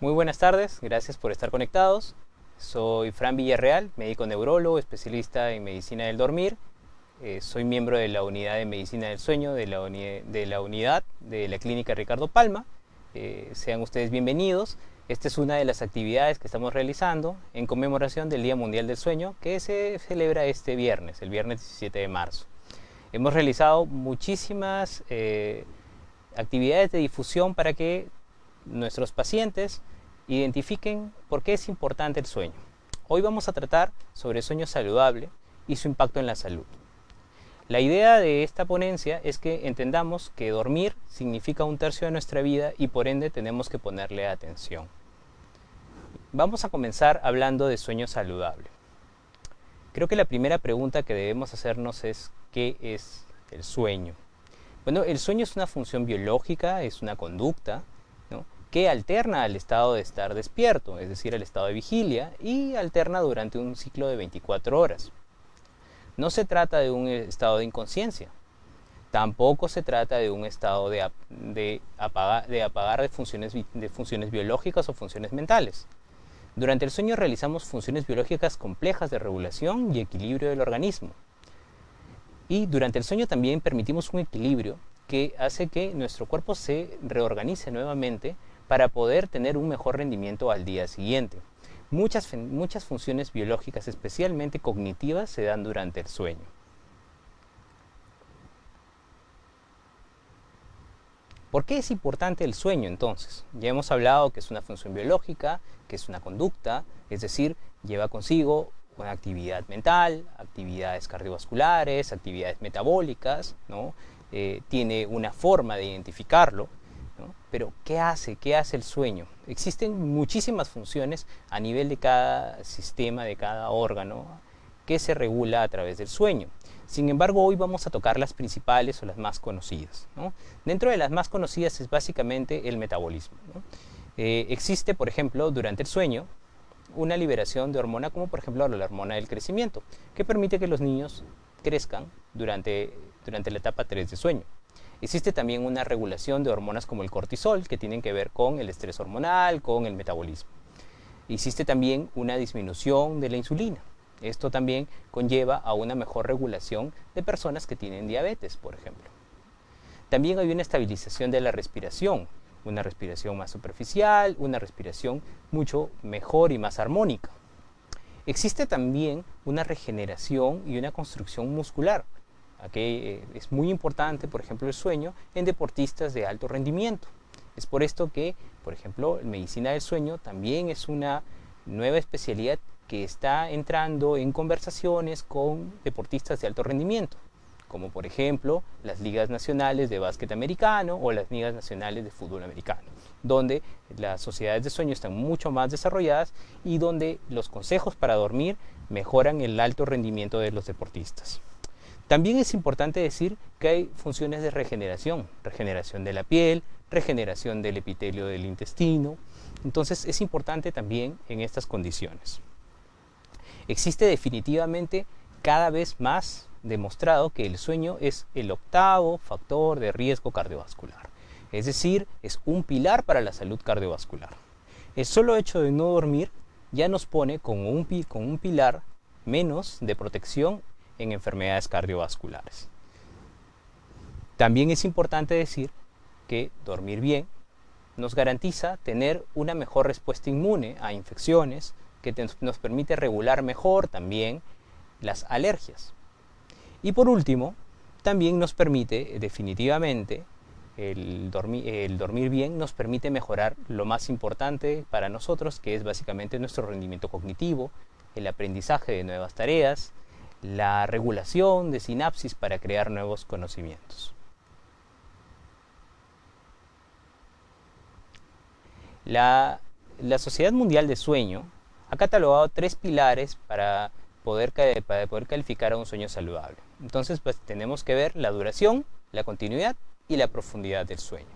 Muy buenas tardes, gracias por estar conectados. Soy Fran Villarreal, médico neurólogo, especialista en medicina del dormir. Soy miembro de la unidad de medicina del sueño de la unidad de la clínica Ricardo Palma. Sean ustedes bienvenidos. Esta es una de las actividades que estamos realizando en conmemoración del Día Mundial del Sueño, que se celebra este viernes, el viernes 17 de marzo. Hemos realizado muchísimas actividades de difusión para que nuestros pacientes identifiquen por qué es importante el sueño. Hoy vamos a tratar sobre el sueño saludable y su impacto en la salud. La idea de esta ponencia es que entendamos que dormir significa 1/3 de nuestra vida y por ende tenemos que ponerle atención. Vamos a comenzar hablando de sueño saludable. Creo que la primera pregunta que debemos hacernos es ¿qué es el sueño? Bueno, el sueño es una función biológica, es una conducta, ¿no?, que alterna al estado de estar despierto, es decir, al estado de vigilia, y alterna durante un ciclo de 24 horas. No se trata de un estado de inconsciencia, tampoco se trata de un estado de apagar de funciones biológicas o funciones mentales. Durante el sueño realizamos funciones biológicas complejas de regulación y equilibrio del organismo. Y durante el sueño también permitimos un equilibrio que hace que nuestro cuerpo se reorganice nuevamente para poder tener un mejor rendimiento al día siguiente. Muchas funciones biológicas, especialmente cognitivas, se dan durante el sueño. ¿Por qué es importante el sueño entonces? Ya hemos hablado que es una función biológica, que es una conducta, es decir, lleva consigo una actividad mental, actividades cardiovasculares, actividades metabólicas, ¿no? Tiene una forma de identificarlo, ¿no? Pero ¿qué hace el sueño? Existen muchísimas funciones a nivel de cada sistema, de cada órgano, que se regula a través del sueño. Sin embargo, hoy vamos a tocar las principales o las más conocidas, ¿no? Dentro de las más conocidas es básicamente el metabolismo, ¿no? Existe, por ejemplo, durante el sueño, una liberación de hormona como por ejemplo la hormona del crecimiento, que permite que los niños crezcan durante la etapa 3 de sueño. Existe también una regulación de hormonas como el cortisol, que tienen que ver con el estrés hormonal, con el metabolismo. Existe también una disminución de la insulina. Esto también conlleva a una mejor regulación de personas que tienen diabetes, por ejemplo. También hay una estabilización de la respiración, una respiración más superficial, una respiración mucho mejor y más armónica. Existe también una regeneración y una construcción muscular. Aquí es muy importante, por ejemplo, el sueño en deportistas de alto rendimiento. Es por esto que, por ejemplo, medicina del sueño también es una nueva especialidad que está entrando en conversaciones con deportistas de alto rendimiento, como por ejemplo las ligas nacionales de básquet americano o las ligas nacionales de fútbol americano, donde las sociedades de sueño están mucho más desarrolladas y donde los consejos para dormir mejoran el alto rendimiento de los deportistas. También es importante decir que hay funciones de regeneración de la piel, regeneración del epitelio del intestino. Entonces es importante también en estas condiciones. Existe definitivamente cada vez más demostrado que el sueño es el 8º factor de riesgo cardiovascular. Es decir, es un pilar para la salud cardiovascular. El solo hecho de no dormir ya nos pone con un pilar menos de protección en enfermedades cardiovasculares. También es importante decir que dormir bien nos garantiza tener una mejor respuesta inmune a infecciones, que nos permite regular mejor también las alergias. Y por último, también nos permite definitivamente el dormir bien nos permite mejorar lo más importante para nosotros, que es básicamente nuestro rendimiento cognitivo, el aprendizaje de nuevas tareas, la regulación de sinapsis para crear nuevos conocimientos. La Sociedad Mundial de Sueño ha catalogado 3 pilares para poder calificar a un sueño saludable. Entonces, pues tenemos que ver la duración, la continuidad y la profundidad del sueño.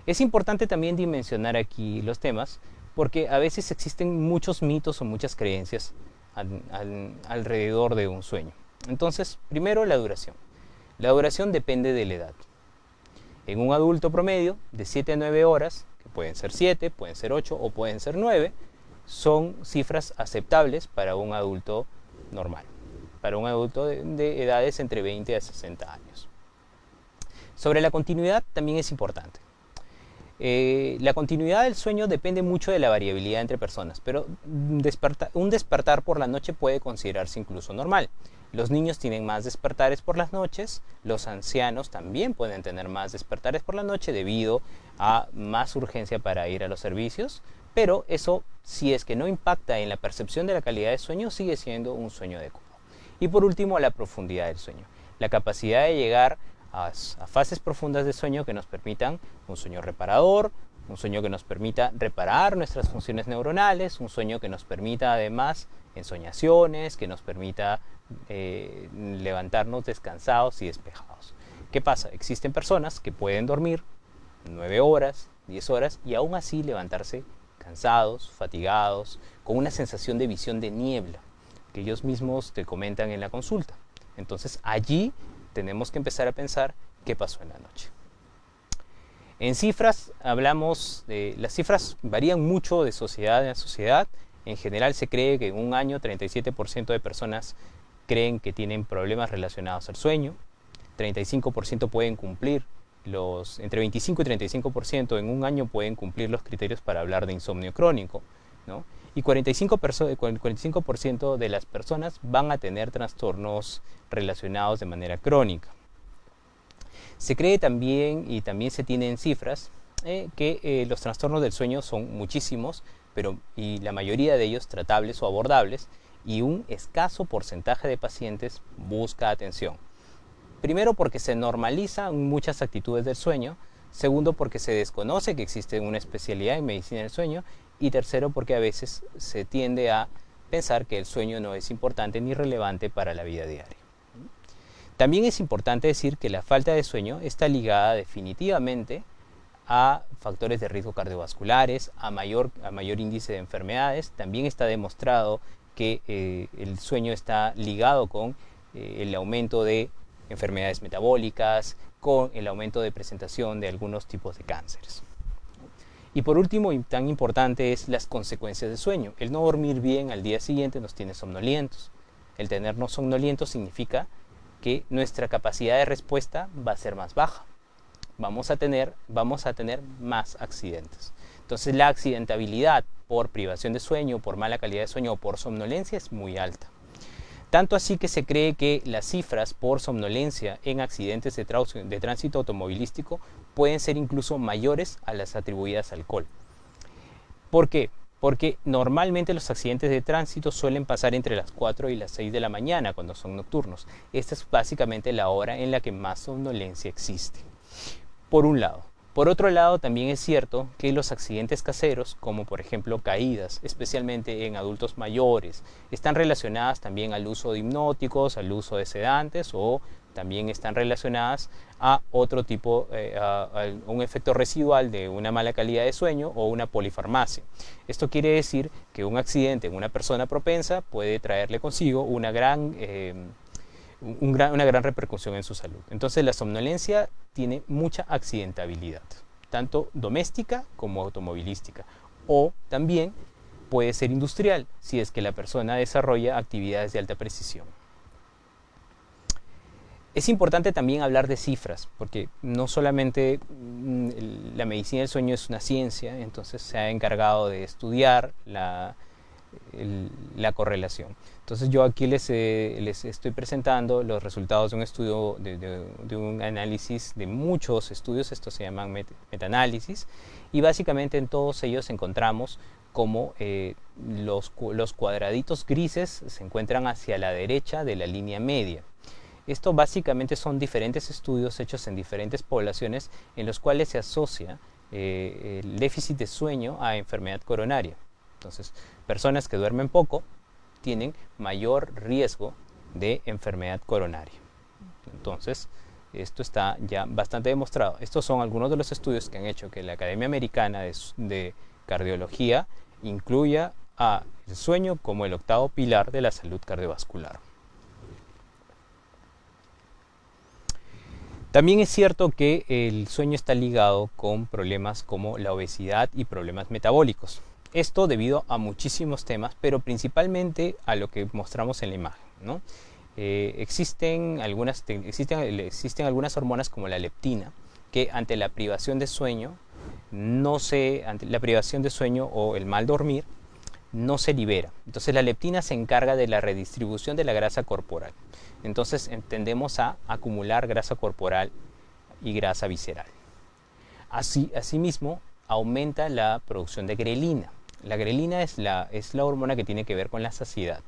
Es importante también dimensionar aquí los temas porque a veces existen muchos mitos o muchas creencias alrededor de un sueño. Entonces, primero la duración. La duración depende de la edad. En un adulto promedio, de 7 a 9 horas que pueden ser 7, pueden ser 8 o pueden ser 9, son cifras aceptables para un adulto normal, para un adulto de edades entre 20 a 60 años. Sobre la continuidad también es importante. La continuidad del sueño depende mucho de la variabilidad entre personas, pero un despertar por la noche puede considerarse incluso normal. Los niños tienen más despertares por las noches, los ancianos también pueden tener más despertares por la noche debido a más urgencia para ir a los servicios, pero eso, si es que no impacta en la percepción de la calidad de sueño, sigue siendo un sueño adecuado. Y por último, la profundidad del sueño, la capacidad de llegar a fases profundas de sueño que nos permitan un sueño reparador, un sueño que nos permita reparar nuestras funciones neuronales, un sueño que nos permita además ensoñaciones, que nos permita levantarnos descansados y despejados. ¿Qué pasa? Existen personas que pueden dormir 9 horas, 10 horas y aún así levantarse cansados, fatigados, con una sensación de visión de niebla que ellos mismos te comentan en la consulta. Entonces allí tenemos que empezar a pensar qué pasó en la noche. En cifras hablamos de... Las cifras varían mucho de sociedad a sociedad. En general se cree que en un año 37% de personas creen que tienen problemas relacionados al sueño. 35% pueden cumplir entre 25 y 35% en un año pueden cumplir los criterios para hablar de insomnio crónico, ¿no? Y 45% de las personas van a tener trastornos relacionados de manera crónica. Se cree también, y también se tiene en cifras, que los trastornos del sueño son muchísimos, y la mayoría de ellos tratables o abordables, y un escaso porcentaje de pacientes busca atención. Primero porque se normalizan muchas actitudes del sueño, segundo porque se desconoce que existe una especialidad en medicina del sueño, y tercero porque a veces se tiende a pensar que el sueño no es importante ni relevante para la vida diaria. También es importante decir que la falta de sueño está ligada definitivamente a factores de riesgo cardiovasculares, a mayor índice de enfermedades. También está demostrado que el sueño está ligado con el aumento de enfermedades metabólicas, con el aumento de presentación de algunos tipos de cánceres. Y por último, y tan importante, es las consecuencias del sueño. El no dormir bien al día siguiente nos tiene somnolientos. El tenernos somnolientos significa que nuestra capacidad de respuesta va a ser más baja. Vamos a tener más accidentes. Entonces la accidentabilidad por privación de sueño, por mala calidad de sueño o por somnolencia es muy alta. Tanto así que se cree que las cifras por somnolencia en accidentes de tránsito automovilístico pueden ser incluso mayores a las atribuidas al alcohol. ¿Por qué? Porque normalmente los accidentes de tránsito suelen pasar entre las 4 y las 6 de la mañana cuando son nocturnos. Esta es básicamente la hora en la que más somnolencia existe. Por un lado. Por otro lado, también es cierto que los accidentes caseros, como por ejemplo caídas, especialmente en adultos mayores, están relacionadas también al uso de hipnóticos, al uso de sedantes, o también están relacionadas a otro tipo, a un efecto residual de una mala calidad de sueño o una polifarmacia. Esto quiere decir que un accidente en una persona propensa puede traerle consigo una gran repercusión en su salud. Entonces la somnolencia tiene mucha accidentabilidad, tanto doméstica como automovilística, o también puede ser industrial si es que la persona desarrolla actividades de alta precisión. Es importante también hablar de cifras, porque no solamente la medicina del sueño es una ciencia, entonces se ha encargado de estudiar la correlación. Entonces yo aquí les estoy presentando los resultados de un estudio, de un análisis de muchos estudios. Estos se llaman metaanálisis, y básicamente en todos ellos encontramos como los cuadraditos grises se encuentran hacia la derecha de la línea media. Esto básicamente son diferentes estudios hechos en diferentes poblaciones en los cuales se asocia el déficit de sueño a enfermedad coronaria. Entonces, personas que duermen poco tienen mayor riesgo de enfermedad coronaria. Entonces, esto está ya bastante demostrado. Estos son algunos de los estudios que han hecho que la Academia Americana de Cardiología incluya a el sueño como el octavo pilar de la salud cardiovascular. También es cierto que el sueño está ligado con problemas como la obesidad y problemas metabólicos. Esto debido a muchísimos temas, pero principalmente a lo que mostramos en la imagen, ¿no? Existen algunas hormonas como la leptina que ante la privación de sueño ante la privación de sueño o el mal dormir no se libera. Entonces la leptina se encarga de la redistribución de la grasa corporal. Entonces tendemos a acumular grasa corporal y grasa visceral. Asimismo, aumenta la producción de grelina. La grelina es la hormona que tiene que ver con la saciedad,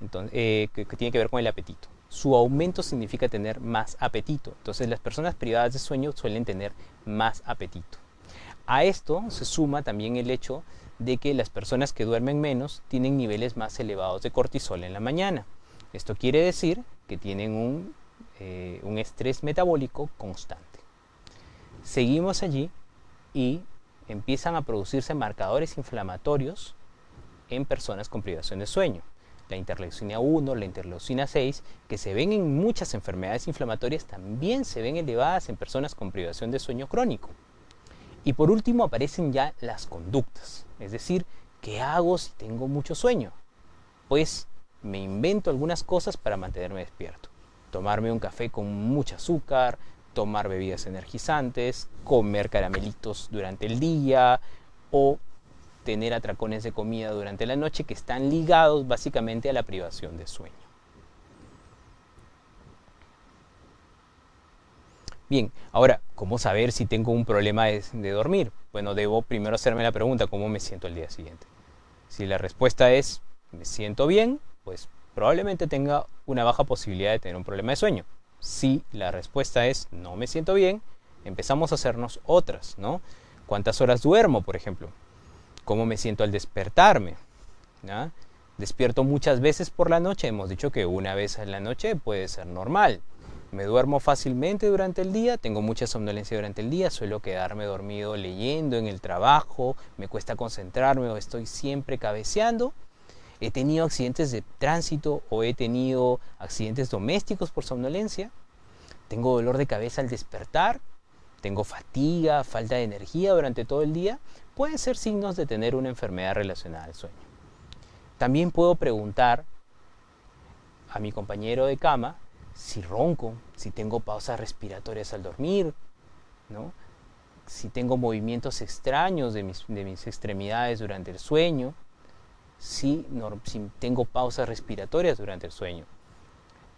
entonces, que tiene que ver con el apetito. Su aumento significa tener más apetito. Entonces las personas privadas de sueño suelen tener más apetito. A esto se suma también el hecho de que las personas que duermen menos tienen niveles más elevados de cortisol en la mañana. Esto quiere decir que tienen un estrés metabólico constante. Seguimos allí y empiezan a producirse marcadores inflamatorios en personas con privación de sueño. La interleucina 1, la interleucina 6, que se ven en muchas enfermedades inflamatorias, también se ven elevadas en personas con privación de sueño crónico. Y por último aparecen ya las conductas, es decir, ¿qué hago si tengo mucho sueño? Pues me invento algunas cosas para mantenerme despierto. Tomarme un café con mucho azúcar, tomar bebidas energizantes, comer caramelitos durante el día o tener atracones de comida durante la noche que están ligados básicamente a la privación de sueño. Bien, ahora, ¿cómo saber si tengo un problema de dormir? Bueno, debo primero hacerme la pregunta, ¿cómo me siento el día siguiente? Si la respuesta es, me siento bien, pues probablemente tenga una baja posibilidad de tener un problema de sueño. Si la respuesta es, no me siento bien, empezamos a hacernos otras, ¿no? ¿Cuántas horas duermo, por ejemplo? ¿Cómo me siento al despertarme? ¿Ya? Despierto muchas veces por la noche, hemos dicho que una vez en la noche puede ser normal. Me duermo fácilmente durante el día, tengo mucha somnolencia durante el día, suelo quedarme dormido leyendo en el trabajo, me cuesta concentrarme o estoy siempre cabeceando. He tenido accidentes de tránsito o he tenido accidentes domésticos por somnolencia. Tengo dolor de cabeza al despertar, tengo fatiga, falta de energía durante todo el día. Pueden ser signos de tener una enfermedad relacionada al sueño. También puedo preguntar a mi compañero de cama si ronco, si tengo pausas respiratorias al dormir, ¿no? Si tengo movimientos extraños de mis extremidades durante el sueño, si tengo pausas respiratorias durante el sueño,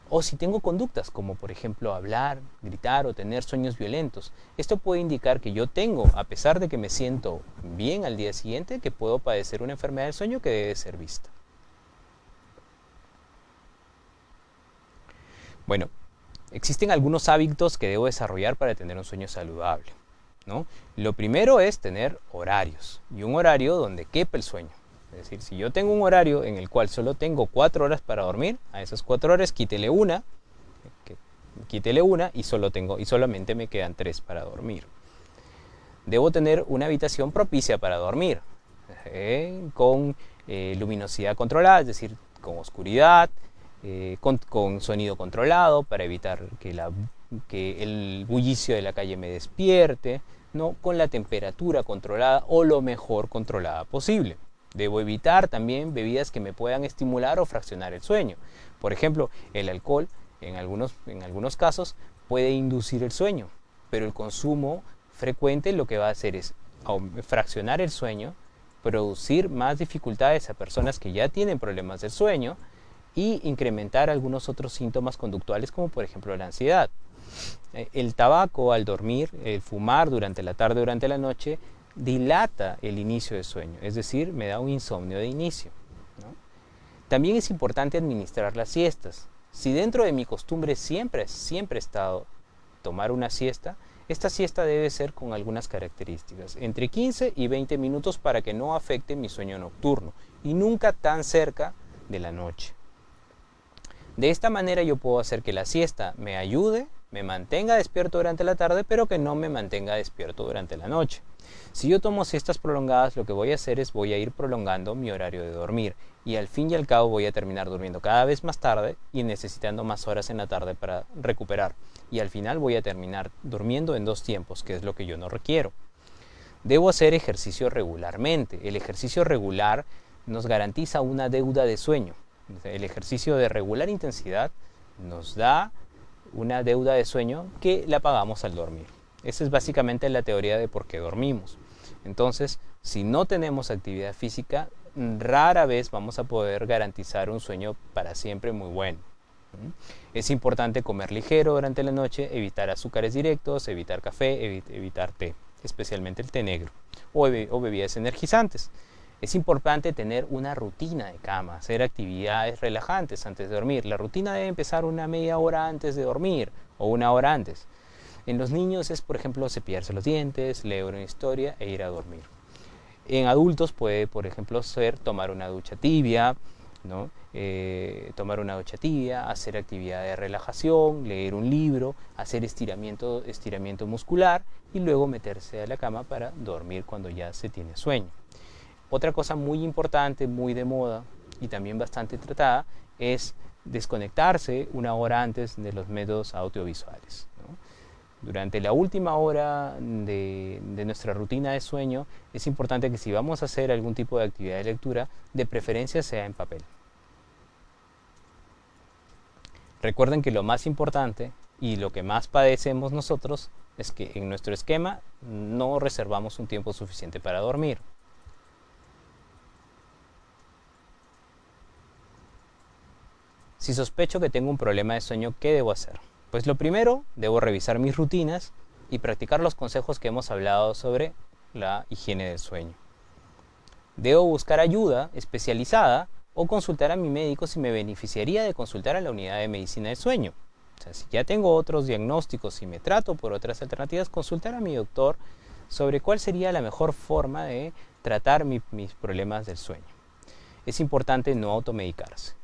o si tengo conductas como por ejemplo hablar, gritar o tener sueños violentos. Esto puede indicar que yo tengo, a pesar de que me siento bien al día siguiente, que puedo padecer una enfermedad del sueño que debe ser vista. Bueno, existen algunos hábitos que debo desarrollar para tener un sueño saludable, ¿no? Lo primero es tener horarios, y un horario donde quepa el sueño. Es decir, si yo tengo un horario en el cual solo tengo 4 horas para dormir, a esas 4 horas quítele una y solamente me quedan 3 para dormir. Debo tener una habitación propicia para dormir, con luminosidad controlada, es decir, con oscuridad, con sonido controlado para evitar que el bullicio de la calle me despierte, ¿no? Con la temperatura controlada o lo mejor controlada posible. Debo evitar también bebidas que me puedan estimular o fraccionar el sueño. Por ejemplo, el alcohol en algunos casos puede inducir el sueño, pero el consumo frecuente lo que va a hacer es fraccionar el sueño, producir más dificultades a personas que ya tienen problemas del sueño y incrementar algunos otros síntomas conductuales como por ejemplo la ansiedad. El tabaco al dormir, el fumar durante la tarde, durante la noche, dilata el inicio de sueño, es decir, me da un insomnio de inicio, ¿no? También es importante administrar las siestas. Si dentro de mi costumbre siempre he estado tomar una siesta, esta siesta debe ser con algunas características, entre 15 y 20 minutos para que no afecte mi sueño nocturno y nunca tan cerca de la noche. De esta manera yo puedo hacer que la siesta me ayude, me mantenga despierto durante la tarde, pero que no me mantenga despierto durante la noche. Si yo tomo siestas prolongadas, lo que voy a hacer es voy a ir prolongando mi horario de dormir y al fin y al cabo voy a terminar durmiendo cada vez más tarde y necesitando más horas en la tarde para recuperar. Y al final voy a terminar durmiendo en 2 tiempos, que es lo que yo no requiero. Debo hacer ejercicio regularmente. El ejercicio regular nos garantiza una deuda de sueño. El ejercicio de regular intensidad nos da una deuda de sueño que la pagamos al dormir. Esa es básicamente la teoría de por qué dormimos. Entonces, si no tenemos actividad física, rara vez vamos a poder garantizar un sueño para siempre muy bueno. Es importante comer ligero durante la noche, evitar azúcares directos, evitar café, evitar té, especialmente el té negro, o bebidas energizantes. Es importante tener una rutina de cama, hacer actividades relajantes antes de dormir. La rutina debe empezar una media hora antes de dormir o una hora antes. En los niños es, por ejemplo, cepillarse los dientes, leer una historia e ir a dormir. En adultos puede, por ejemplo, ser tomar una ducha tibia, ¿no? Tomar una ducha tibia, hacer actividad de relajación, leer un libro, hacer estiramiento muscular y luego meterse a la cama para dormir cuando ya se tiene sueño. Otra cosa muy importante, muy de moda y también bastante tratada es desconectarse una hora antes de los métodos audiovisuales, ¿no? Durante la última hora de nuestra rutina de sueño es importante que si vamos a hacer algún tipo de actividad de lectura, de preferencia sea en papel. Recuerden que lo más importante y lo que más padecemos nosotros es que en nuestro esquema no reservamos un tiempo suficiente para dormir. Si sospecho que tengo un problema de sueño, ¿qué debo hacer? Pues lo primero, debo revisar mis rutinas y practicar los consejos que hemos hablado sobre la higiene del sueño. Debo buscar ayuda especializada o consultar a mi médico si me beneficiaría de consultar a la unidad de medicina del sueño. O sea, si ya tengo otros diagnósticos y me trato por otras alternativas, consultar a mi doctor sobre cuál sería la mejor forma de tratar mis problemas del sueño. Es importante no automedicarse.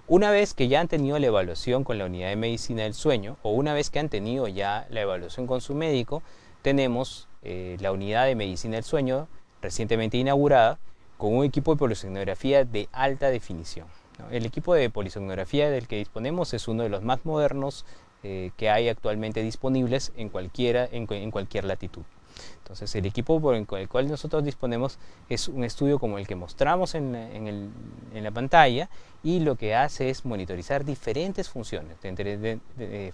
Una vez que ya han tenido la evaluación con la unidad de medicina del sueño o una vez que han tenido ya la evaluación con su médico, tenemos la unidad de medicina del sueño recientemente inaugurada con un equipo de polisonografía de alta definición, ¿no? El equipo de polisonografía del que disponemos es uno de los más modernos que hay actualmente disponibles en cualquier latitud. Entonces el equipo con el cual nosotros disponemos es un estudio como el que mostramos en la pantalla y lo que hace es monitorizar diferentes funciones,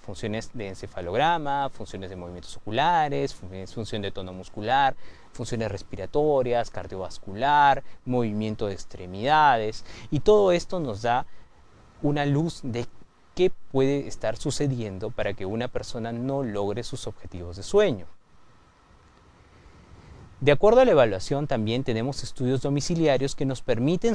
funciones de encefalograma, funciones de movimientos oculares, función de tono muscular, funciones respiratorias, cardiovascular, movimiento de extremidades y todo esto nos da una luz de qué puede estar sucediendo para que una persona no logre sus objetivos de sueño. De acuerdo a la evaluación, también tenemos estudios domiciliarios que nos permiten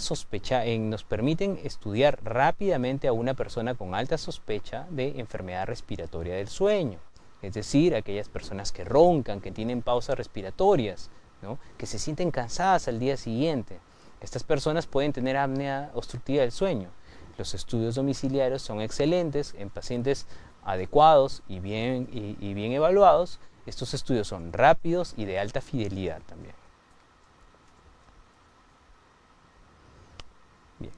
estudiar rápidamente a una persona con alta sospecha de enfermedad respiratoria del sueño. Es decir, aquellas personas que roncan, que tienen pausas respiratorias, ¿no? Que se sienten cansadas al día siguiente. Estas personas pueden tener apnea obstructiva del sueño. Los estudios domiciliarios son excelentes en pacientes adecuados y bien evaluados. Estos estudios son rápidos y de alta fidelidad también. Bien.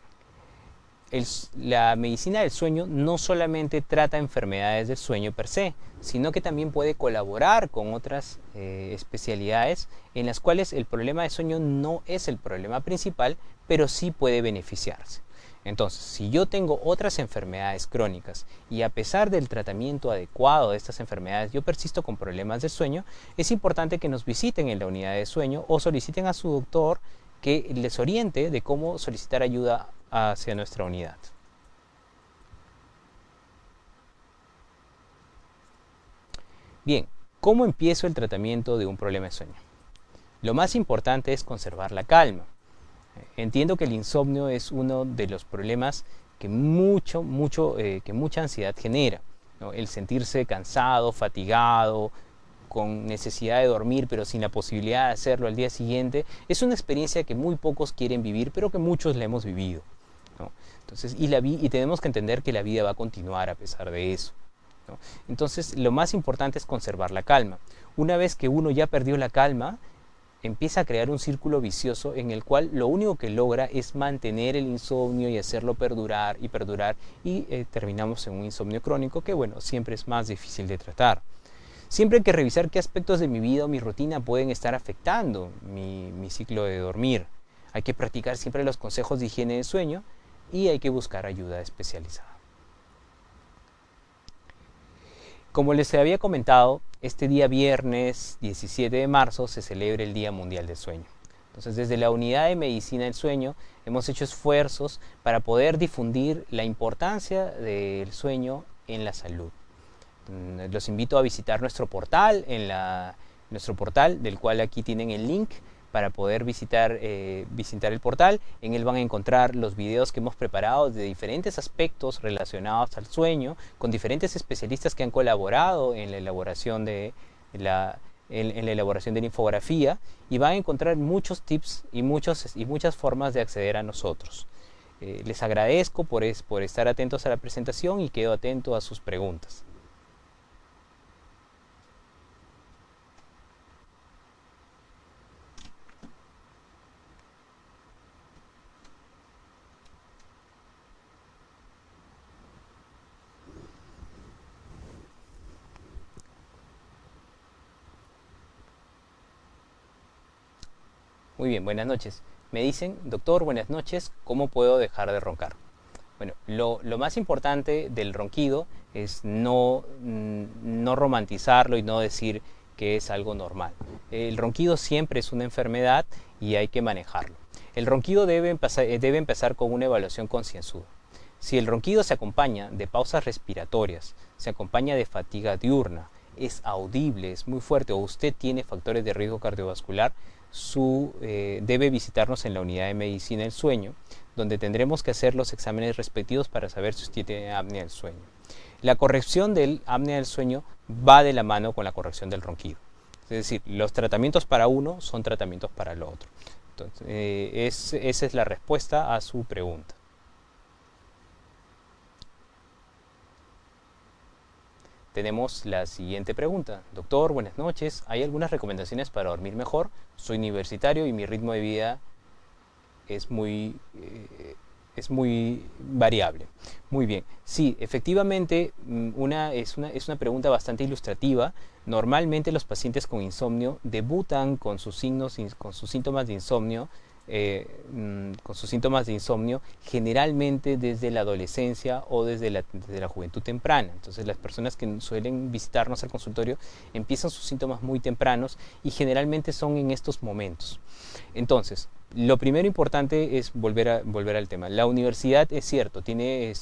La medicina del sueño no solamente trata enfermedades del sueño per se, sino que también puede colaborar con otras especialidades en las cuales el problema de sueño no es el problema principal, pero sí puede beneficiarse. Entonces, si yo tengo otras enfermedades crónicas y a pesar del tratamiento adecuado de estas enfermedades yo persisto con problemas del sueño, es importante que nos visiten en la unidad de sueño o soliciten a su doctor que les oriente de cómo solicitar ayuda hacia nuestra unidad. Bien, ¿cómo empiezo el tratamiento de un problema de sueño? Lo más importante es conservar la calma. Entiendo que el insomnio es uno de los problemas que mucha ansiedad genera, ¿no? El sentirse cansado, fatigado, con necesidad de dormir pero sin la posibilidad de hacerlo al día siguiente, es una experiencia que muy pocos quieren vivir pero que muchos la hemos vivido. ¿no? Entonces, y tenemos que entender que la vida va a continuar a pesar de eso, ¿no? Entonces, lo más importante es conservar la calma. Una vez que uno ya perdió la calma, empieza a crear un círculo vicioso en el cual lo único que logra es mantener el insomnio y hacerlo perdurar y perdurar, y terminamos en un insomnio crónico que, bueno, siempre es más difícil de tratar. Siempre hay que revisar qué aspectos de mi vida o mi rutina pueden estar afectando mi ciclo de dormir. Hay que practicar siempre los consejos de higiene de sueño y hay que buscar ayuda especializada. Como les había comentado, este día viernes 17 de marzo se celebra el Día Mundial del Sueño. Entonces, desde la Unidad de Medicina del Sueño hemos hecho esfuerzos para poder difundir la importancia del sueño en la salud. Los invito a visitar nuestro portal, nuestro portal, del cual aquí tienen el link para poder visitar el portal. En él van a encontrar los videos que hemos preparado de diferentes aspectos relacionados al sueño, con diferentes especialistas que han colaborado en la elaboración de la infografía, y van a encontrar muchos tips y muchas formas de acceder a nosotros. Les agradezco por estar atentos a la presentación y quedo atento a sus preguntas. Muy bien, buenas noches. Me dicen, doctor, buenas noches, ¿cómo puedo dejar de roncar? Bueno, lo más importante del ronquido es no romantizarlo y no decir que es algo normal. El ronquido siempre es una enfermedad y hay que manejarlo. El ronquido debe empezar con una evaluación concienzuda. Si el ronquido se acompaña de pausas respiratorias, se acompaña de fatiga diurna, es audible, es muy fuerte, o usted tiene factores de riesgo cardiovascular, debe visitarnos en la Unidad de Medicina del Sueño, donde tendremos que hacer los exámenes respectivos para saber si usted tiene apnea del sueño. La corrección del apnea del sueño va de la mano con la corrección del ronquido. Es decir, los tratamientos para uno son tratamientos para el otro. Entonces, esa es la respuesta a su pregunta. Tenemos la siguiente pregunta. Doctor, buenas noches. ¿Hay algunas recomendaciones para dormir mejor? Soy universitario y mi ritmo de vida es muy variable. Muy bien. Sí, efectivamente, es una pregunta bastante ilustrativa. Normalmente los pacientes con insomnio debutan con sus síntomas de insomnio, generalmente desde la adolescencia o desde la juventud temprana. Entonces, las personas que suelen visitarnos al consultorio empiezan sus síntomas muy tempranos y generalmente son en estos momentos. Entonces, lo primero importante es volver al tema. La universidad, es cierto, tiene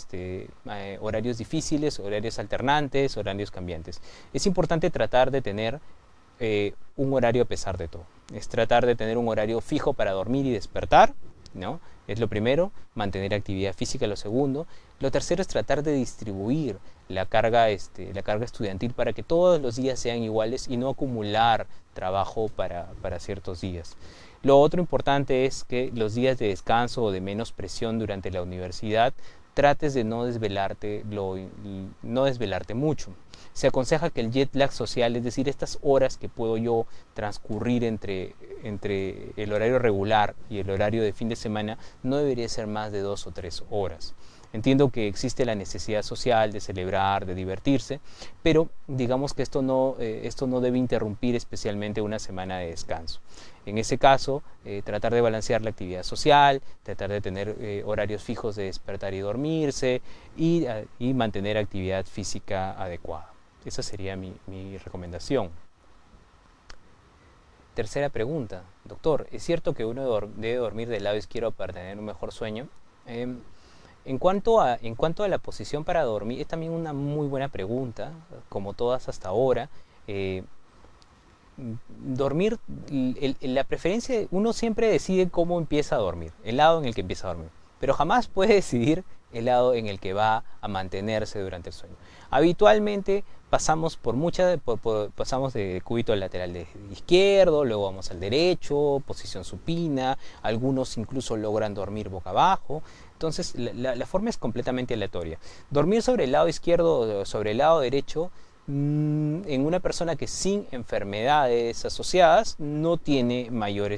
horarios difíciles, horarios alternantes, horarios cambiantes. Es importante tratar de tener un horario a pesar de todo. Es tratar de tener un horario fijo para dormir y despertar, ¿no? Es lo primero. Mantener actividad física, lo segundo. Lo tercero es tratar de distribuir la carga estudiantil para que todos los días sean iguales y no acumular trabajo para ciertos días. Lo otro importante es que los días de descanso o de menos presión durante la universidad trates de no desvelarte mucho. Se aconseja que el jet lag social, es decir, estas horas que puedo yo transcurrir entre el horario regular y el horario de fin de semana, no debería ser más de 2 o 3 horas. Entiendo que existe la necesidad social de celebrar, de divertirse, pero digamos que esto no debe interrumpir especialmente una semana de descanso. En ese caso, tratar de balancear la actividad social, tratar de tener horarios fijos de despertar y dormirse y mantener actividad física adecuada. Esa sería mi recomendación. Tercera pregunta. Doctor, ¿es cierto que uno debe dormir del lado izquierdo para tener un mejor sueño? En cuanto a la posición para dormir, es también una muy buena pregunta, como todas hasta ahora. La preferencia, uno siempre decide cómo empieza a dormir, el lado en el que empieza a dormir. pero jamás puede decidir el lado en el que va a mantenerse durante el sueño. Habitualmente pasamos pasamos de cúbito lateral de izquierdo, luego vamos al derecho, posición supina, algunos incluso logran dormir boca abajo. Entonces la forma es completamente aleatoria. Dormir sobre el lado izquierdo o sobre el lado derecho en una persona que sin enfermedades asociadas no tiene mayor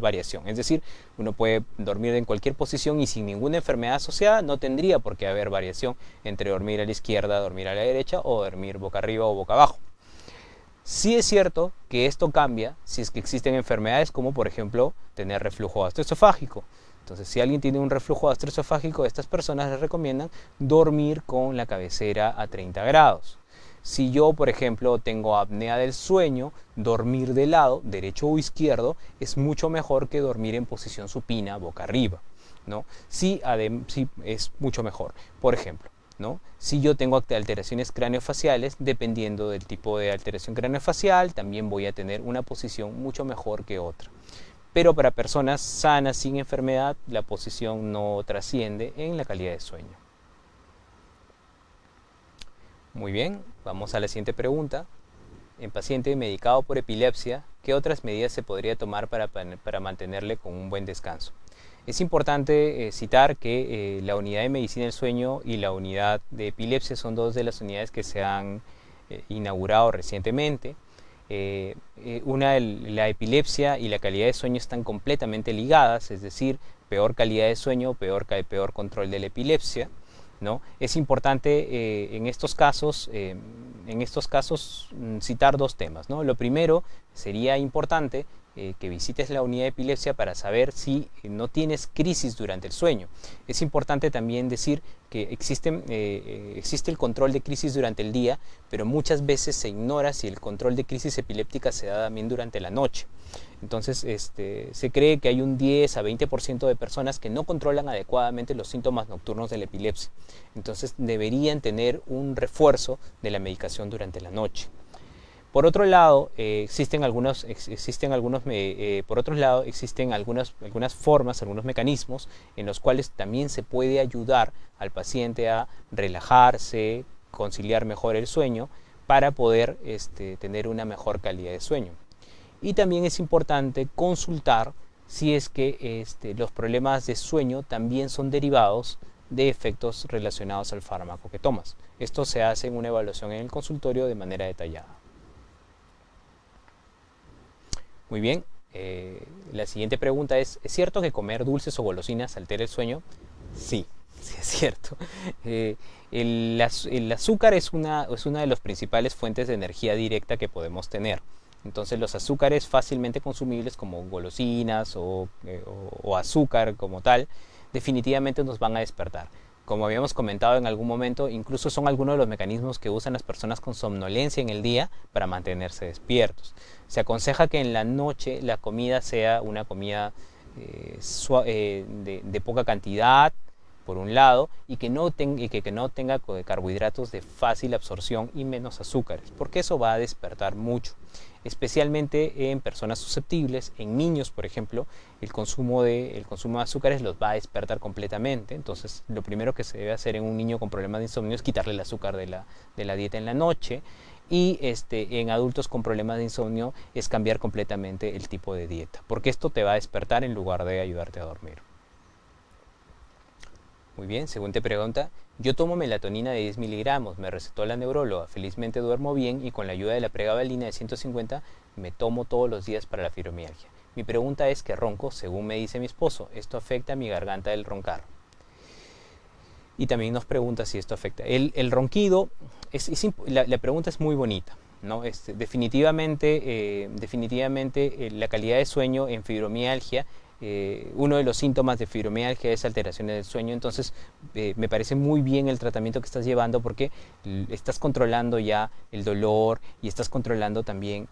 variación. Es decir, uno puede dormir en cualquier posición y sin ninguna enfermedad asociada no tendría por qué haber variación entre dormir a la izquierda, dormir a la derecha o dormir boca arriba o boca abajo. Sí es cierto que esto cambia si es que existen enfermedades como por ejemplo tener reflujo gastroesofágico. Entonces, si alguien tiene un reflujo gastroesofágico, estas personas les recomiendan dormir con la cabecera a 30 grados. Si yo, por ejemplo, tengo apnea del sueño, dormir de lado, derecho o izquierdo, es mucho mejor que dormir en posición supina, boca arriba, ¿no? Sí, es mucho mejor. Por ejemplo, ¿no? Si yo tengo alteraciones craneofaciales, dependiendo del tipo de alteración craneofacial, también voy a tener una posición mucho mejor que otra. Pero para personas sanas, sin enfermedad, la posición no trasciende en la calidad de sueño. Muy bien, vamos a la siguiente pregunta. En paciente medicado por epilepsia, ¿qué otras medidas se podría tomar para mantenerle con un buen descanso? Es importante citar que la unidad de medicina del sueño y la unidad de epilepsia son dos de las unidades que se han inaugurado recientemente. La epilepsia y la calidad de sueño están completamente ligadas, es decir, peor calidad de sueño, peor control de la epilepsia, ¿no? Es importante en estos casos citar dos temas, ¿no? Lo primero, sería importante que visites la unidad de epilepsia para saber si no tienes crisis durante el sueño. Es importante también decir que existe el control de crisis durante el día, pero muchas veces se ignora si el control de crisis epiléptica se da también durante la noche. Entonces se cree que hay un 10 a 20% de personas que no controlan adecuadamente los síntomas nocturnos de la epilepsia. Entonces deberían tener un refuerzo de la medicación durante la noche. Por otro lado, existen algunas formas, algunos mecanismos en los cuales también se puede ayudar al paciente a relajarse, conciliar mejor el sueño para poder tener una mejor calidad de sueño. Y también es importante consultar si es que los problemas de sueño también son derivados de efectos relacionados al fármaco que tomas. Esto se hace en una evaluación en el consultorio de manera detallada. Muy bien, la siguiente pregunta es cierto que comer dulces o golosinas altera el sueño? Sí, sí es cierto. El azúcar es una de las principales fuentes de energía directa que podemos tener. Entonces los azúcares fácilmente consumibles como golosinas o azúcar como tal, definitivamente nos van a despertar. Como habíamos comentado en algún momento, incluso son algunos de los mecanismos que usan las personas con somnolencia en el día para mantenerse despiertos. Se aconseja que en la noche la comida sea una comida de poca cantidad, por un lado, y que no tenga carbohidratos de fácil absorción y menos azúcares, porque eso va a despertar mucho, especialmente en personas susceptibles, en niños, por ejemplo, el consumo de azúcares los va a despertar completamente. Entonces, lo primero que se debe hacer en un niño con problemas de insomnio es quitarle el azúcar de la dieta en la noche, y en adultos con problemas de insomnio es cambiar completamente el tipo de dieta, porque esto te va a despertar en lugar de ayudarte a dormir. Muy bien, según te pregunta, yo tomo melatonina de 10 miligramos, me recetó la neuróloga, felizmente duermo bien y con la ayuda de la pregabalina de 150 me tomo todos los días para la fibromialgia. Mi pregunta es que ronco, según me dice mi esposo, ¿esto afecta a mi garganta del roncar? Y también nos pregunta si esto afecta. El ronquido, la pregunta es muy bonita, ¿no? Definitivamente la calidad de sueño en fibromialgia, uno de los síntomas de fibromialgia es alteraciones del sueño. Entonces me parece muy bien el tratamiento que estás llevando, porque estás controlando ya el dolor y estás controlando también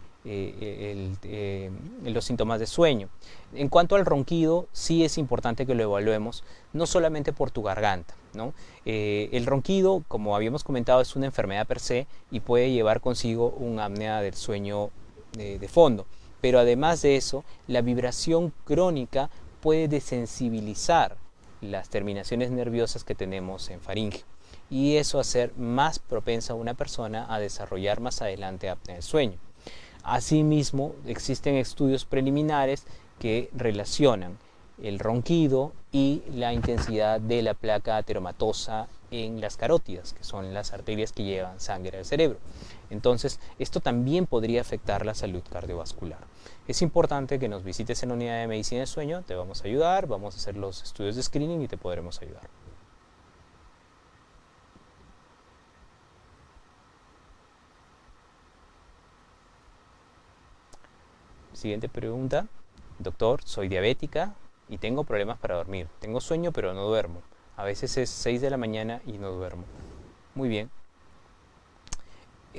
los síntomas de sueño. En cuanto al ronquido, sí es importante que lo evaluemos, no solamente por tu garganta, ¿no? El ronquido, como habíamos comentado, es una enfermedad per se y puede llevar consigo un apnea del sueño de fondo. Pero además de eso, la vibración crónica puede desensibilizar las terminaciones nerviosas que tenemos en faringe y eso hacer más propensa a una persona a desarrollar más adelante apnea del sueño. Asimismo, existen estudios preliminares que relacionan el ronquido y la intensidad de la placa ateromatosa en las carótidas, que son las arterias que llevan sangre al cerebro. Entonces, esto también podría afectar la salud cardiovascular. Es importante que nos visites en la unidad de medicina del sueño, te vamos a ayudar, vamos a hacer los estudios de screening y te podremos ayudar. Siguiente pregunta. Doctor, soy diabética y tengo problemas para dormir. Tengo sueño pero no duermo. A veces es 6 de la mañana y no duermo. Muy bien.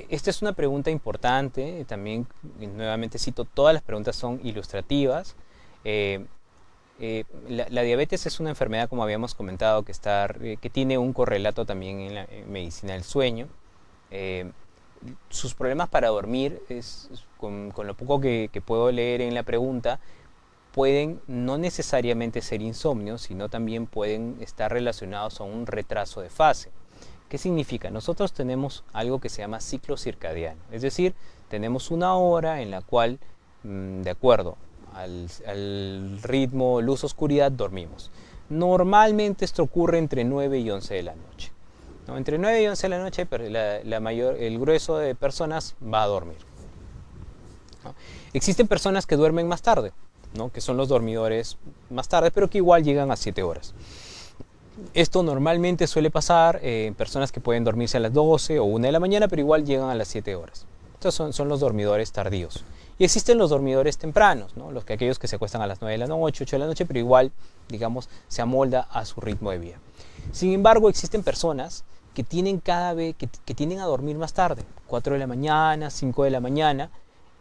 Esta es una pregunta importante. También, nuevamente cito, todas las preguntas son ilustrativas. La diabetes es una enfermedad, como habíamos comentado, que tiene un correlato también en la medicina del sueño. Sus problemas para dormir, con lo poco que puedo leer en la pregunta, pueden no necesariamente ser insomnio, sino también pueden estar relacionados a un retraso de fase. ¿Qué significa? Nosotros tenemos algo que se llama ciclo circadiano, es decir, tenemos una hora en la cual, de acuerdo al ritmo luz-oscuridad, dormimos. Normalmente esto ocurre entre 9 y 11 de la noche. ¿No? Entre 9 y 11 de la noche el grueso de personas va a dormir. ¿No? Existen personas que duermen más tarde, ¿no? Que son los dormidores más tarde, pero que igual llegan a 7 horas. Esto normalmente suele pasar en personas que pueden dormirse a las 12 o 1 de la mañana, pero igual llegan a las 7 horas. Estos son los dormidores tardíos. Y existen los dormidores tempranos, ¿no? Aquellos que se acuestan a las 9 de la noche, 8 de la noche, pero igual, digamos, se amolda a su ritmo de vida. Sin embargo, existen personas que tienden a dormir más tarde, 4 de la mañana, 5 de la mañana,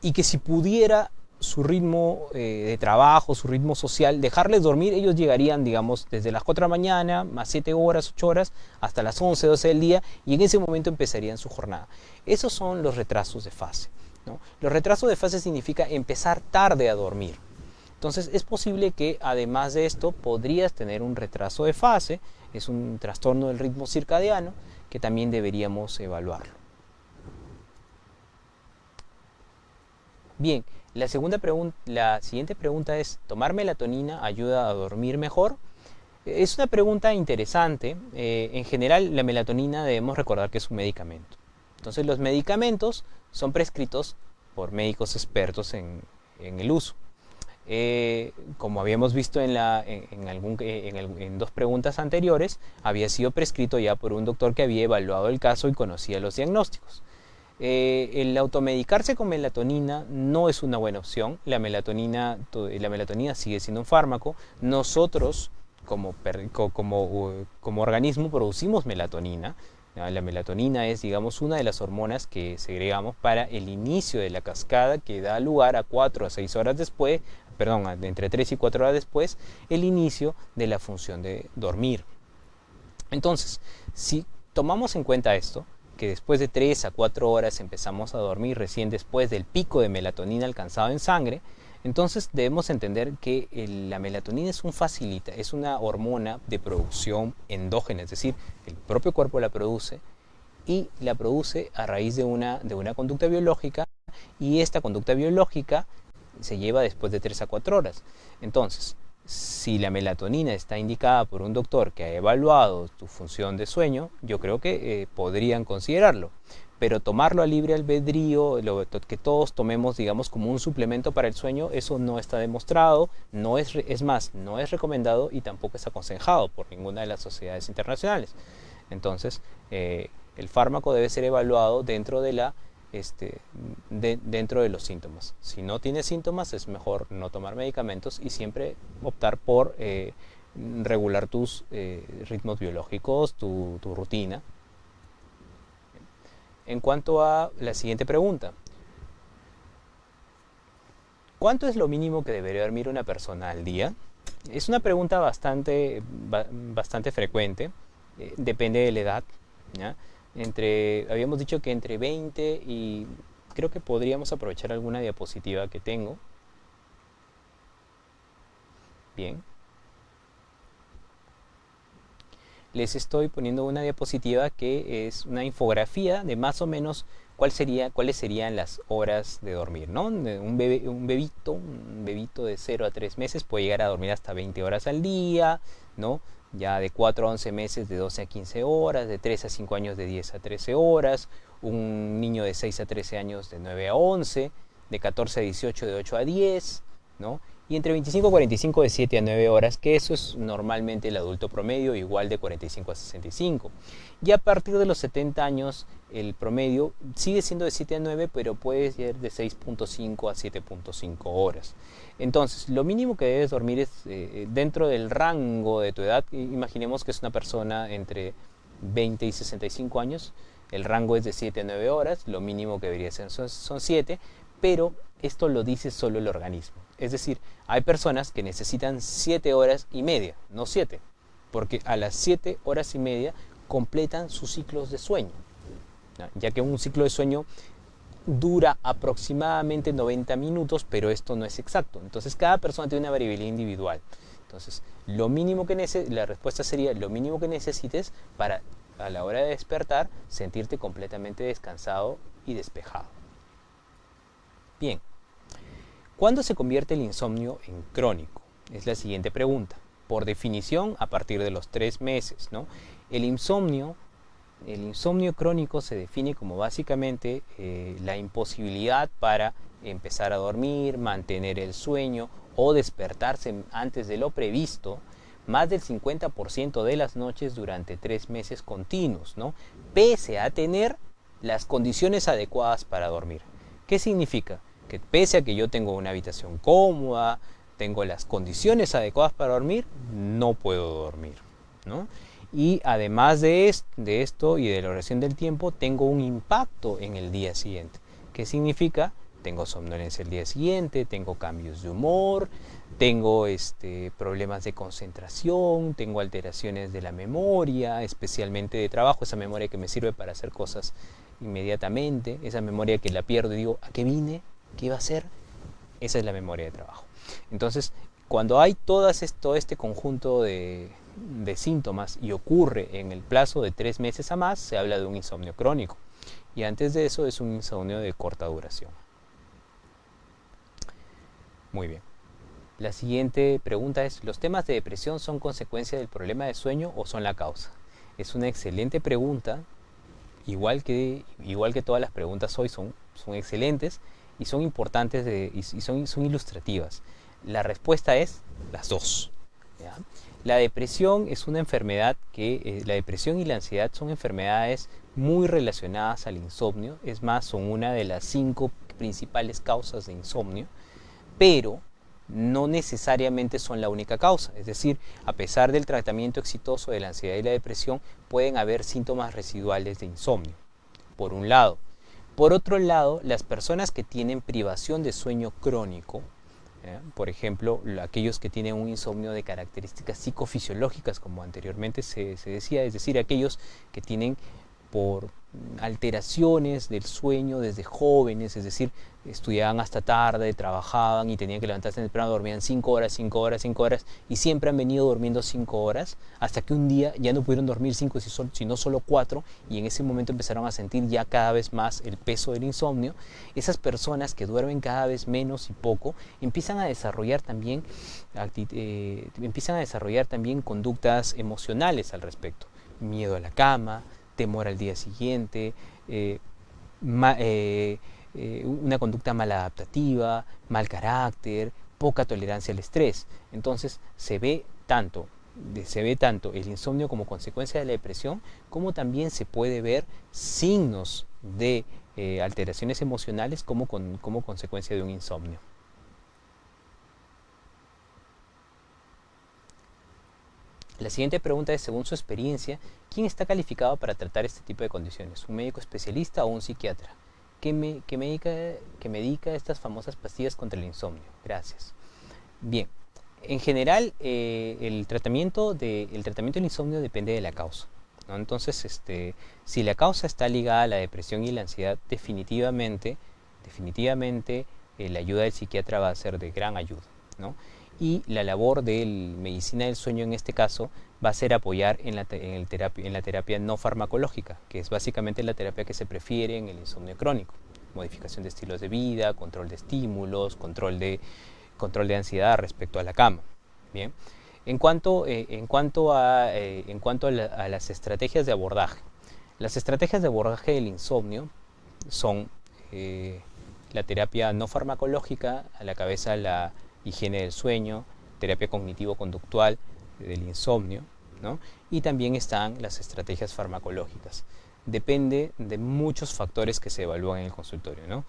y que si pudiera su ritmo de trabajo, su ritmo social, dejarles dormir, ellos llegarían, digamos, desde las 4 de la mañana, más 7 horas, 8 horas, hasta las 11, 12 del día, y en ese momento empezarían su jornada. Esos son los retrasos de fase, ¿no? Los retrasos de fase significa empezar tarde a dormir. Entonces es posible que además de esto podrías tener un retraso de fase, es un trastorno del ritmo circadiano que también deberíamos evaluarlo. Bien, la siguiente pregunta es, ¿tomar melatonina ayuda a dormir mejor? Es una pregunta interesante. En general, la melatonina debemos recordar que es un medicamento. Entonces, los medicamentos son prescritos por médicos expertos en el uso. Como habíamos visto en 2 preguntas anteriores, había sido prescrito ya por un doctor que había evaluado el caso y conocía los diagnósticos. El automedicarse con melatonina no es una buena opción. La melatonina sigue siendo un fármaco. Nosotros, como organismo, producimos melatonina. La melatonina es, digamos, una de las hormonas que segregamos para el inicio de la cascada que da lugar a 4 a 6 horas después, entre 3 y 4 horas después, el inicio de la función de dormir. Entonces, si tomamos en cuenta esto, que después de 3 a 4 horas empezamos a dormir recién después del pico de melatonina alcanzado en sangre, entonces debemos entender que la melatonina es una hormona de producción endógena, es decir, el propio cuerpo la produce y la produce a raíz de una conducta biológica, y esta conducta biológica se lleva después de 3 a 4 horas. Entonces, si la melatonina está indicada por un doctor que ha evaluado tu función de sueño, yo creo que podrían considerarlo. Pero tomarlo a libre albedrío, que todos tomemos, digamos, como un suplemento para el sueño, eso no está demostrado, no es recomendado y tampoco es aconsejado por ninguna de las sociedades internacionales. Entonces, el fármaco debe ser evaluado dentro de los síntomas. Si no tiene síntomas, es mejor no tomar medicamentos y siempre optar por regular tus ritmos biológicos, tu rutina. En cuanto a la siguiente pregunta, ¿cuánto es lo mínimo que debería dormir una persona al día? Es una pregunta bastante frecuente, depende de la edad, ¿ya? Habíamos dicho que entre 20 y creo que podríamos aprovechar alguna diapositiva que tengo. Bien, les estoy poniendo una diapositiva que es una infografía de más o menos cuáles serían las horas de dormir, ¿no? Un bebito de 0 a 3 meses puede llegar a dormir hasta 20 horas al día, ¿no? Ya de 4 a 11 meses de 12 a 15 horas, de 3 a 5 años de 10 a 13 horas, un niño de 6 a 13 años de 9 a 11, de 14 a 18 de 8 a 10, ¿no? Y entre 25 a 45 de 7 a 9 horas, que eso es normalmente el adulto promedio, igual de 45 a 65. Y a partir de los 70 años, el promedio sigue siendo de 7 a 9, pero puede ser de 6.5 a 7.5 horas. Entonces, lo mínimo que debes dormir es dentro del rango de tu edad. Imaginemos que es una persona entre 20 y 65 años. El rango es de 7 a 9 horas, lo mínimo que debería ser son 7, pero esto lo dice solo el organismo. Es decir, hay personas que necesitan 7 horas y media, no 7, porque a las 7 horas y media completan sus ciclos de sueño, ¿no? Ya que un ciclo de sueño dura aproximadamente 90 minutos, pero esto no es exacto. Entonces, cada persona tiene una variabilidad individual. Entonces, la respuesta sería lo mínimo que necesites para, a la hora de despertar, sentirte completamente descansado y despejado. Bien, ¿cuándo se convierte el insomnio en crónico? Es la siguiente pregunta. Por definición, a partir de los 3 meses, ¿no? El insomnio crónico se define como básicamente la imposibilidad para empezar a dormir, mantener el sueño o despertarse antes de lo previsto más del 50% de las noches durante 3 meses continuos, ¿no? Pese a tener las condiciones adecuadas para dormir. ¿Qué significa? Que pese a que yo tengo una habitación cómoda, tengo las condiciones adecuadas para dormir, no puedo dormir, ¿no? Y además de esto y de la duración del tiempo, tengo un impacto en el día siguiente. ¿Qué significa? Tengo somnolencia el día siguiente, tengo cambios de humor, tengo problemas de concentración, tengo alteraciones de la memoria, especialmente de trabajo, esa memoria que me sirve para hacer cosas inmediatamente, esa memoria que la pierdo y digo, ¿a qué vine? ¿Qué iba a hacer? Esa es la memoria de trabajo. Entonces, cuando hay todo este conjunto de síntomas y ocurre en el plazo de 3 meses a más, se habla de un insomnio crónico. Y antes de eso es un insomnio de corta duración. Muy bien. La siguiente pregunta es, ¿los temas de depresión son consecuencia del problema de sueño o son la causa? Es una excelente pregunta, igual que todas las preguntas hoy son excelentes y son importantes y son ilustrativas. La respuesta es las dos, ¿ya? La depresión es una enfermedad la depresión y la ansiedad son enfermedades muy relacionadas al insomnio. Es más, son una de las 5 principales causas de insomnio, pero no necesariamente son la única causa. Es decir, a pesar del tratamiento exitoso de la ansiedad y la depresión, pueden haber síntomas residuales de insomnio, por un lado. Por otro lado, las personas que tienen privación de sueño crónico, por ejemplo, aquellos que tienen un insomnio de características psicofisiológicas, como anteriormente se decía, es decir, aquellos que tienen por alteraciones del sueño desde jóvenes, es decir, estudiaban hasta tarde, trabajaban y tenían que levantarse temprano, dormían 5 horas y siempre han venido durmiendo 5 horas hasta que un día ya no pudieron dormir 5 sino solo 4 y en ese momento empezaron a sentir ya cada vez más el peso del insomnio. Esas personas que duermen cada vez menos y poco empiezan a desarrollar también conductas emocionales al respecto, miedo a la cama, temor al día siguiente, una conducta maladaptativa, mal carácter, poca tolerancia al estrés. Entonces se ve tanto el insomnio como consecuencia de la depresión, como también se puede ver signos de alteraciones emocionales como consecuencia de un insomnio. La siguiente pregunta es, según su experiencia, ¿quién está calificado para tratar este tipo de condiciones? ¿Un médico especialista o un psiquiatra? ¿Qué medica estas famosas pastillas contra el insomnio? Gracias. Bien, en general el tratamiento del insomnio depende de la causa, ¿no? Entonces, si la causa está ligada a la depresión y la ansiedad, definitivamente la ayuda del psiquiatra va a ser de gran ayuda, ¿no? y la labor de medicina del sueño en este caso va a ser apoyar en la terapia no farmacológica, que es básicamente la terapia que se prefiere en el insomnio crónico. Modificación de estilos de vida, control de estímulos, control de ansiedad respecto a la cama. Bien. En cuanto a las estrategias de abordaje. Las estrategias de abordaje del insomnio son la terapia no farmacológica, a la cabeza la higiene del sueño, terapia cognitivo-conductual del insomnio, ¿no? Y también están las estrategias farmacológicas. Depende de muchos factores que se evalúan en el consultorio, ¿no?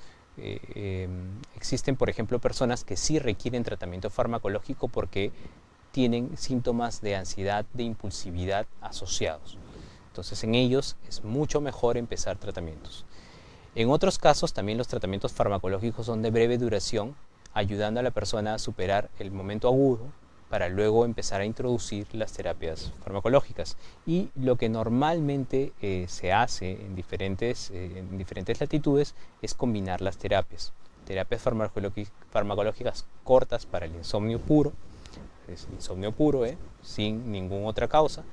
Existen, por ejemplo, personas que sí requieren tratamiento farmacológico porque tienen síntomas de ansiedad, de impulsividad asociados. Entonces, en ellos es mucho mejor empezar tratamientos. En otros casos, también los tratamientos farmacológicos son de breve duración, ayudando a la persona a superar el momento agudo para luego empezar a introducir las terapias farmacológicas. Y lo que normalmente se hace en diferentes latitudes es combinar las terapias. Terapias farmacológicas cortas para el insomnio puro, sin ninguna otra causa,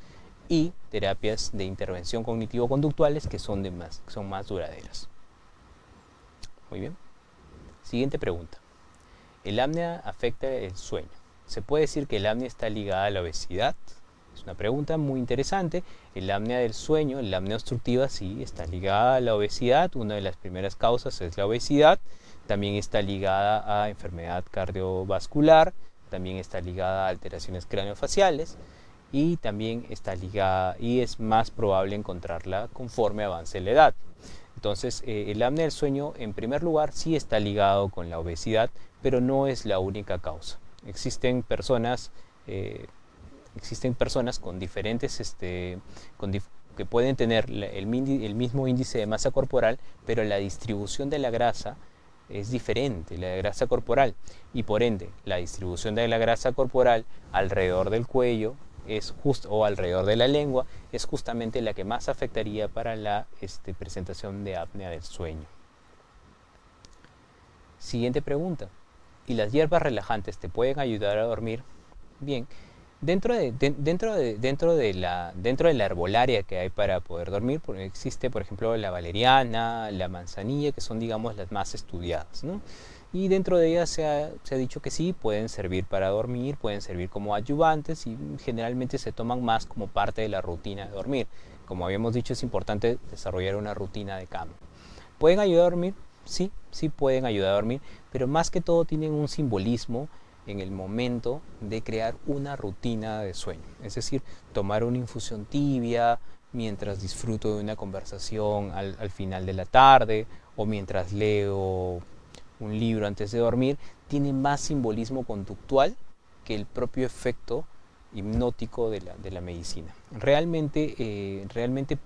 y terapias de intervención cognitivo-conductuales que son más duraderas. Muy bien. Siguiente pregunta. ¿El apnea afecta el sueño? ¿Se puede decir que el apnea está ligada a la obesidad? Es una pregunta muy interesante. El apnea del sueño, la apnea obstructiva, sí está ligada a la obesidad. Una de las primeras causas es la obesidad. También está ligada a enfermedad cardiovascular. También está ligada a alteraciones craneofaciales. Y también está ligada, y es más probable encontrarla conforme avance la edad. Entonces, el apnea del sueño, en primer lugar, sí está ligado con la obesidad, pero no es la única causa. Existen personas con diferentes, que pueden tener el mismo índice de masa corporal, pero la distribución de la grasa es diferente, la grasa corporal, y por ende, la distribución de la grasa corporal alrededor del cuello o alrededor de la lengua es justamente la que más afectaría para la presentación de apnea del sueño. Siguiente pregunta. ¿Y las hierbas relajantes te pueden ayudar a dormir? Bien, dentro de la herbolaria que hay para poder dormir, existe, por ejemplo, la valeriana, la manzanilla, que son, digamos, las más estudiadas, ¿no? Y dentro de ellas se ha dicho que sí, pueden servir para dormir, pueden servir como ayudantes y generalmente se toman más como parte de la rutina de dormir. Como habíamos dicho, es importante desarrollar una rutina de cama. ¿Pueden ayudar a dormir? Sí, sí pueden ayudar a dormir, pero más que todo tienen un simbolismo en el momento de crear una rutina de sueño. Es decir, tomar una infusión tibia mientras disfruto de una conversación al final de la tarde o mientras leo un libro antes de dormir, tiene más simbolismo conductual que el propio efecto hipnótico de la medicina. Realmente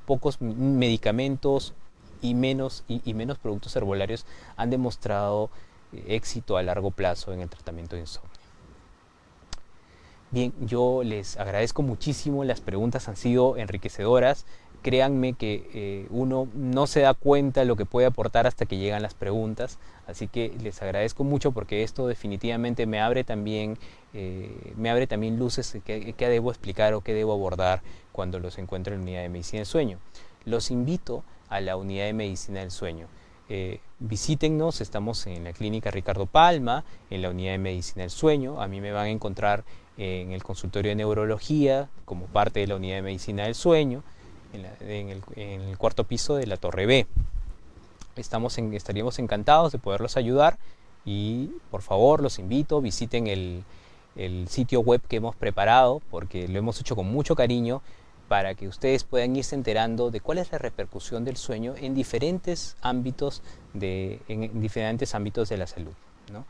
pocos medicamentos y menos productos herbolarios han demostrado éxito a largo plazo en el tratamiento de insomnio. Bien, yo les agradezco muchísimo, las preguntas han sido enriquecedoras. Créanme que uno no se da cuenta de lo que puede aportar hasta que llegan las preguntas, así que les agradezco mucho porque esto definitivamente me abre también luces que debo explicar o qué debo abordar cuando los encuentro en la unidad de medicina del sueño. Los invito a la unidad de medicina del sueño. Visítennos, estamos en la clínica Ricardo Palma, en la unidad de medicina del sueño. A mí me van a encontrar en el consultorio de neurología como parte de la unidad de medicina del sueño, en el cuarto piso de la Torre B. Estaríamos encantados de poderlos ayudar y por favor los invito, visiten el sitio web que hemos preparado porque lo hemos hecho con mucho cariño para que ustedes puedan irse enterando de cuál es la repercusión del sueño en diferentes ámbitos de la salud, ¿no?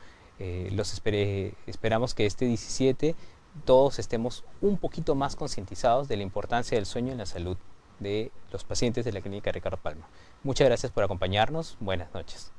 Esperamos que este 17 todos estemos un poquito más concientizados de la importancia del sueño en la salud de los pacientes de la clínica Ricardo Palma. Muchas gracias por acompañarnos. Buenas noches.